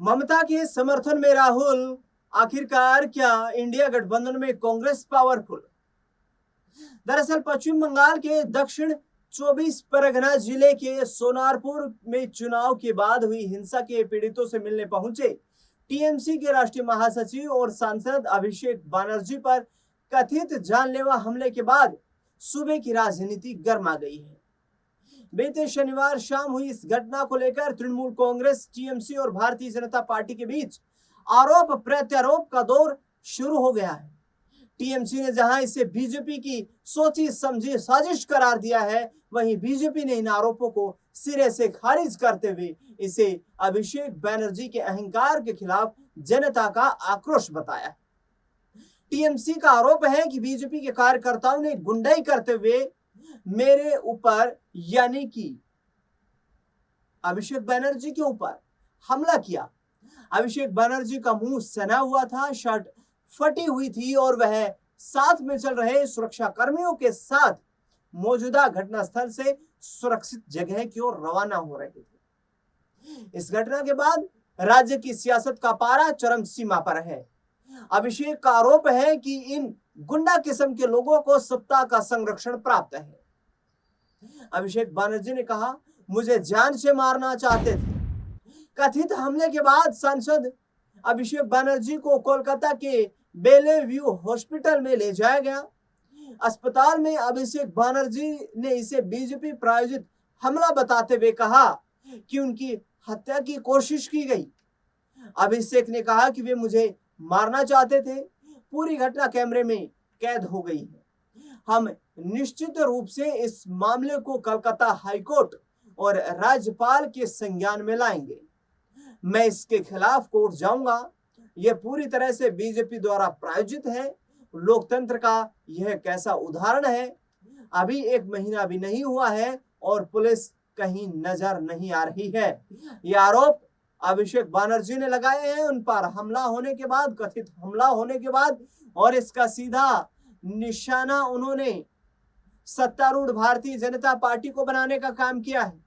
ममता के समर्थन में राहुल, आखिरकार क्या इंडिया गठबंधन में कांग्रेस पावरफुल? दरअसल पश्चिम बंगाल के दक्षिण 24 परगना जिले के सोनारपुर में चुनाव के बाद हुई हिंसा के पीड़ितों से मिलने पहुंचे टीएमसी के राष्ट्रीय महासचिव और सांसद अभिषेक बनर्जी पर कथित जानलेवा हमले के बाद सूबे की राजनीति गर्मा गई है। बीते शनिवार शाम हुई इस घटना को लेकर तृणमूल कांग्रेस, टीएमसी और भारतीय जनता पार्टी के बीच आरोप प्रत्यारोप का दौर शुरू हो गया है। टीएमसी ने जहां इसे बीजेपी की सोची समझी साजिश करार दिया है, वहीं बीजेपी ने इन आरोपों को सिरे से खारिज करते हुए इसे अभिषेक बनर्जी के अहंकार के खिलाफ जनता का आक्रोश बताया। टीएमसी का आरोप है कि बीजेपी के कार्यकर्ताओं ने गुंडाई करते हुए मेरे ऊपर यानी कि अभिषेक बनर्जी के ऊपर हमला किया। अभिषेक बनर्जी का मुंह सना हुआ था, शर्ट फटी हुई थी और वह साथ में चल रहे सुरक्षा कर्मियों के साथ मौजूदा घटनास्थल से सुरक्षित जगह की ओर रवाना हो रहे थे। इस घटना के बाद राज्य की सियासत का पारा चरम सीमा पर है। अभिषेक का आरोप है कि इन गुंडा किस्म के लोगों को सत्ता का संरक्षण प्राप्त है। अभिषेक बनर्जी ने कहा, मुझे जान से मारना चाहते थे। कथित हमले के बाद सांसद अभिषेक बनर्जी को कोलकाता के बेलेव्यू हॉस्पिटल में ले जाया गया। अस्पताल में अभिषेक बनर्जी ने इसे बीजेपी प्रायोजित हमला बताते हुए कहा कि उनकी हत्या की कोशिश की गई। अभिषेक ने कहा कि वे मुझे मारना चाहते थे। पूरी घटना कैमरे में कैद हो गई है। हम निश्चित रूप से इस मामले को कलकत्ता हाईकोर्ट और राज्यपाल के संज्ञान में लाएंगे। मैं इसके खिलाफ कोर्ट जाऊंगा। यह पूरी तरह से बीजेपी द्वारा प्रायोजित है। लोकतंत्र का यह कैसा उदाहरण है। अभी 1 महीना भी नहीं हुआ है और पुलिस कहीं नजर नहीं आ रही है। यह आरोप अभिषेक बनर्जी ने लगाए हैं उन पर हमला होने के बाद, कथित हमला होने के बाद, और इसका सीधा निशाना उन्होंने सत्तारूढ़ भारतीय जनता पार्टी को बनाने का काम किया है।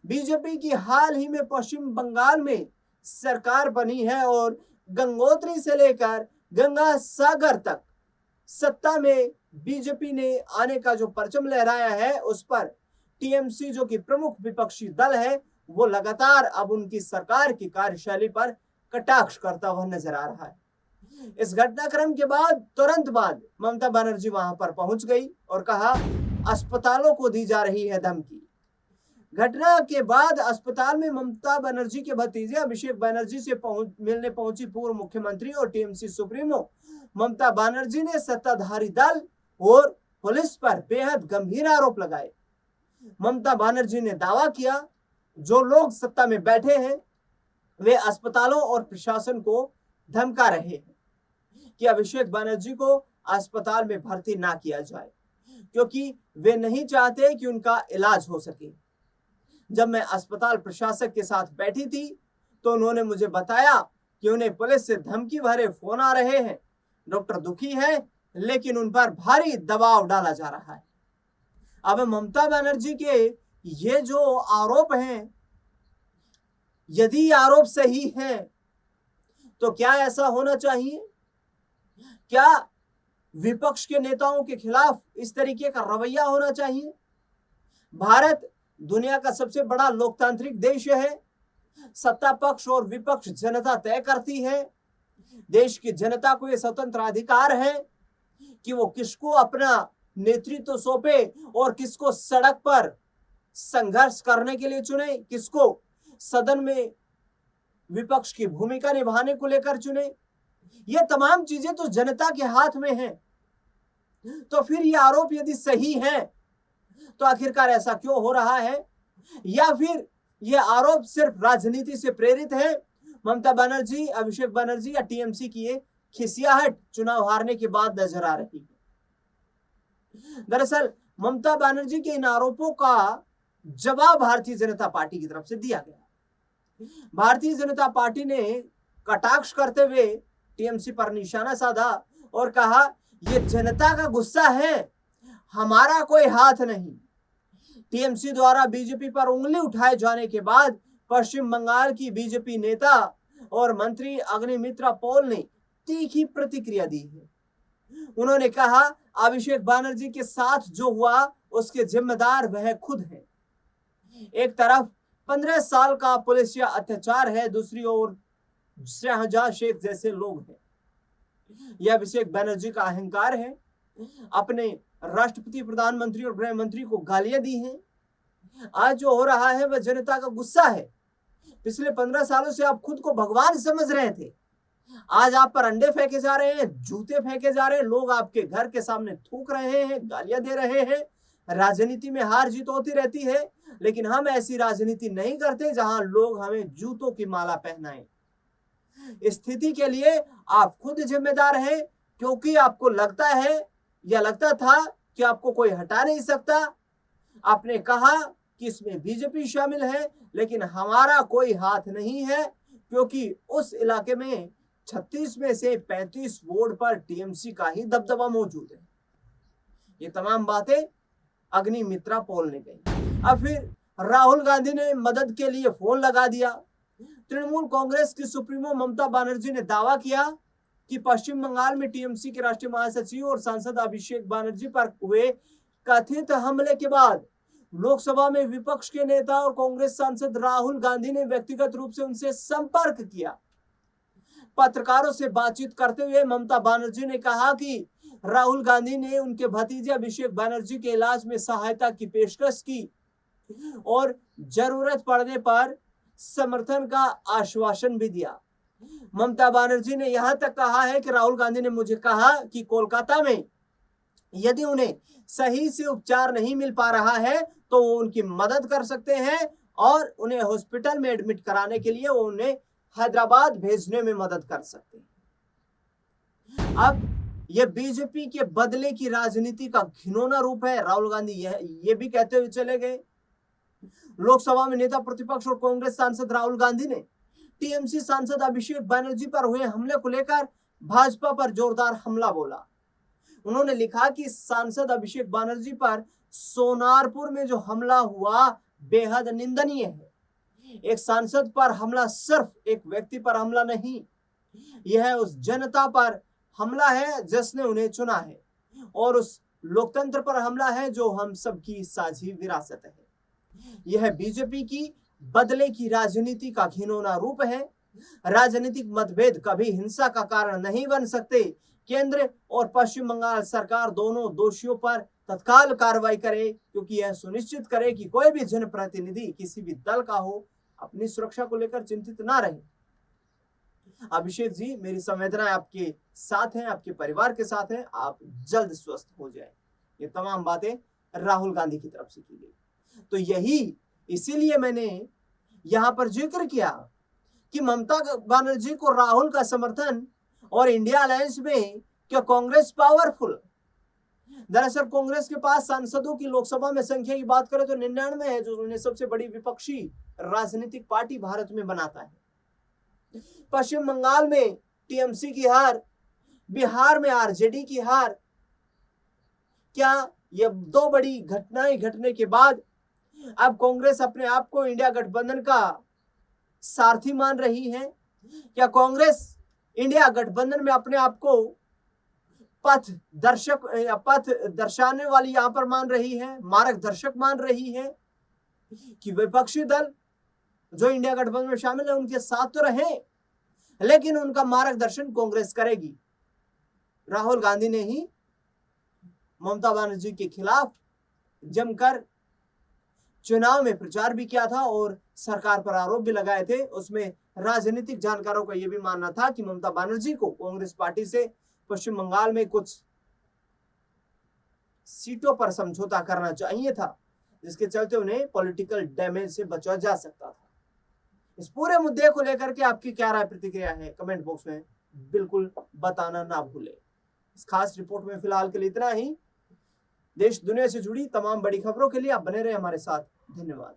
बीजेपी की हाल ही में पश्चिम बंगाल में सरकार बनी है और गंगोत्री से लेकर गंगा सागर तक सत्ता में बीजेपी ने आने का जो परचम लहराया है, उस पर टीएमसी जो कि प्रमुख विपक्षी दल है, वो लगातार अब उनकी सरकार की कार्यशैली पर कटाक्ष करता हुआ नजर आ रहा है। इस घटनाक्रम के बाद तुरंत बाद ममता बनर्जी वहां पर पहुंच गई और कहा, अस्पतालों को दी जा रही है धमकी। घटना के बाद अस्पताल में ममता बनर्जी के भतीजे अभिषेक बनर्जी से मिलने पहुंची पूर्व मुख्यमंत्री और टीएमसी सुप्रीमो ममता बनर्जी ने सत्ताधारी दल और पुलिस पर बेहद गंभीर आरोप लगाए। ममता बनर्जी ने दावा किया, जो लोग सत्ता में बैठे हैं वे अस्पतालों और प्रशासन को धमका रहे हैं कि अभिषेक बनर्जी को अस्पताल में भर्ती ना किया जाए, क्योंकि वे नहीं चाहते कि उनका इलाज हो सके। जब मैं अस्पताल प्रशासक के साथ बैठी थी तो उन्होंने मुझे बताया कि उन्हें पुलिस से धमकी भरे फोन आ रहे हैं। डॉक्टर दुखी है, लेकिन उन पर भारी दबाव डाला जा रहा है। अब ममता बनर्जी के ये जो आरोप हैं, यदि आरोप सही हैं तो क्या ऐसा होना चाहिए? क्या विपक्ष के नेताओं के खिलाफ इस तरीके का रवैया होना चाहिए? भारत दुनिया का सबसे बड़ा लोकतांत्रिक देश है। सत्ता पक्ष और विपक्ष जनता तय करती है। देश की जनता को यह स्वतंत्र अधिकार है कि वो किसको अपना नेतृत्व सौंपे और किसको सड़क पर संघर्ष करने के लिए चुने, किसको सदन में विपक्ष की भूमिका निभाने को लेकर चुने। ये तमाम चीजें तो जनता के हाथ में हैं। तो फिर ये आरोप यदि सही है तो आखिरकार ऐसा क्यों हो रहा है? या फिर ये आरोप सिर्फ राजनीति से प्रेरित है? ममता बनर्जी, अभिषेक बनर्जी या टीएमसी की ये खिसियाहट चुनाव हारने के बाद नजर आ रही है। दरअसल ममता बनर्जी के इन आरोपों का जवाब भारतीय जनता पार्टी की तरफ से दिया गया। भारतीय जनता पार्टी ने कटाक्ष करते हुए टीएमसी पर निशाना साधा और कहा, यह जनता का गुस्सा है, हमारा कोई हाथ नहीं। टीएमसी द्वारा बीजेपी पर उंगली उठाए जाने के बाद पश्चिम बंगाल की बीजेपी नेता और मंत्री अग्निमित्रा पॉल ने तीखी प्रतिक्रिया दी है। उन्होंने कहा, अभिषेक बनर्जी के साथ जो हुआ उसके जिम्मेदार वह खुद हैं। एक तरफ 15 साल का पुलिसिया अत्याचार है, दूसरी ओर शहजाद शेख जैसे लोग हैं। यह अभिषेक बनर्जी का अहंकार है। अपने राष्ट्रपति, प्रधानमंत्री और गृह मंत्री को गालियां दी हैं। आज जो हो रहा है वह जनता का गुस्सा है। पिछले 15 सालों से आप खुद को भगवान समझ रहे थे। आज आप पर अंडे फेंके जा रहे हैं, जूते फेंके जा रहे हैं, लोग आपके घर के सामने थूक रहे हैं, गालियां दे रहे हैं। राजनीति में हार जीत होती रहती है, लेकिन हम ऐसी राजनीति नहीं करते जहां लोग हमें जूतों की माला पहनाएं। स्थिति के लिए आप खुद जिम्मेदार हैं, क्योंकि आपको लगता है या लगता था कि आपको कोई हटा नहीं सकता। आपने कहा कि इसमें बीजेपी शामिल है, लेकिन हमारा कोई हाथ नहीं है, क्योंकि उस इलाके में 36 में से 35 वोट पर टीएमसी का ही दबदबा मौजूद है। ये तमाम बातें अग्निमित्रा पॉल ने कही। अब फिर राहुल गांधी ने मदद के लिए फोन लगा दिया। तृणमूल कांग्रेस की सुप्रीमो ममता बनर्जी ने दावा किया कि पश्चिम बंगाल में टीएमसी के राष्ट्रीय महासचिव और सांसद अभिषेक बनर्जी पर हुए कथित हमले के बाद लोकसभा में विपक्ष के नेता और कांग्रेस सांसद राहुल गांधी ने व्यक्तिगत रूप से उनसे संपर्क किया। पत्रकारों से बातचीत करते हुए ममता बनर्जी ने कहा कि राहुल गांधी ने उनके भतीजे अभिषेक बनर्जी के इलाज में सहायता की पेशकश की और जरूरत पड़ने पर समर्थन का आश्वासन भी दिया। ममता बनर्जी ने यहां तक कहा है कि राहुल गांधी ने मुझे कहा कि कोलकाता में यदि उन्हें सही से उपचार नहीं मिल पा रहा है तो वो उनकी मदद कर सकते हैं और उन्हें हॉस्पिटल में एडमिट कराने के लिए वो उन्हें हैदराबाद भेजने में मदद कर सकते हैं। अब यह बीजेपी के बदले की राजनीति का घिनौना रूप है। राहुल गांधी ये भी कहते हुए चले गए। लोकसभा में नेता प्रतिपक्ष और कांग्रेस सांसद राहुल गांधी ने टीएमसी सांसद अभिषेक बनर्जी पर हुए हमले को लेकर भाजपा पर जोरदार हमला बोला। उन्होंने लिखा कि सांसद अभिषेक बनर्जी पर सोनारपुर में जो हमला हुआ बेहद निंदनीय है। एक सांसद पर हमला सिर्फ एक व्यक्ति पर हमला नहीं, यह उस जनता पर हमला है जिसने उन्हें चुना है और उस लोकतंत्र पर हमला है जो हम सबकी साझी विरासत है। यह बीजेपी की बदले की राजनीति का घिनौना रूप है। राजनीतिक मतभेद कभी हिंसा का कारण नहीं बन सकते। केंद्र और पश्चिम बंगाल सरकार दोनों दोषियों पर तत्काल कार्रवाई करे, क्योंकि यह सुनिश्चित करे कि कोई भी जनप्रतिनिधि किसी भी दल का हो अपनी सुरक्षा को लेकर चिंतित ना रहे। अभिषेक जी, मेरी संवेदनाएं आपके साथ हैं, आपके परिवार के साथ हैं। आप जल्द स्वस्थ हो जाएं। ये तमाम बातें राहुल गांधी की तरफ से की गई। तो यही इसीलिए मैंने यहां पर जिक्र किया कि ममता बनर्जी को राहुल का समर्थन और इंडिया अलायंस में क्या कांग्रेस पावरफुल। दरअसल कांग्रेस के पास सांसदों की लोकसभा में संख्या की बात करें तो 99 है, जो उन्हें सबसे बड़ी विपक्षी राजनीतिक पार्टी भारत में बनाता है। पश्चिम बंगाल में टीएमसी की हार, बिहार में आरजेडी की हार, क्या ये दो बड़ी घटनाएं घटने के बाद अब कांग्रेस अपने आप को इंडिया गठबंधन का सारथी मान रही है? क्या कांग्रेस इंडिया गठबंधन में अपने आप को पथ दर्शाने वाली यहां पर मान रही है, मार्गदर्शक मान रही है कि विपक्षी दल जो इंडिया गठबंधन में शामिल है उनके साथ तो रहे, लेकिन उनका मार्गदर्शन कांग्रेस करेगी। राहुल गांधी ने ही ममता बनर्जी के खिलाफ जमकर चुनाव में प्रचार भी किया था और सरकार पर आरोप भी लगाए थे। उसमें राजनीतिक जानकारों का यह भी मानना था कि ममता बनर्जी को कांग्रेस पार्टी से पश्चिम बंगाल में कुछ सीटों पर समझौता करना चाहिए था, जिसके चलते उन्हें पॉलिटिकल डैमेज से बचा जा सकता था। इस पूरे मुद्दे को लेकर के आपकी क्या राय प्रतिक्रिया है, कमेंट बॉक्स में बिल्कुल बताना ना भूलें। इस खास रिपोर्ट में फिलहाल के लिए इतना ही। देश दुनिया से जुड़ी तमाम बड़ी खबरों के लिए आप बने रहे हमारे साथ। धन्यवाद।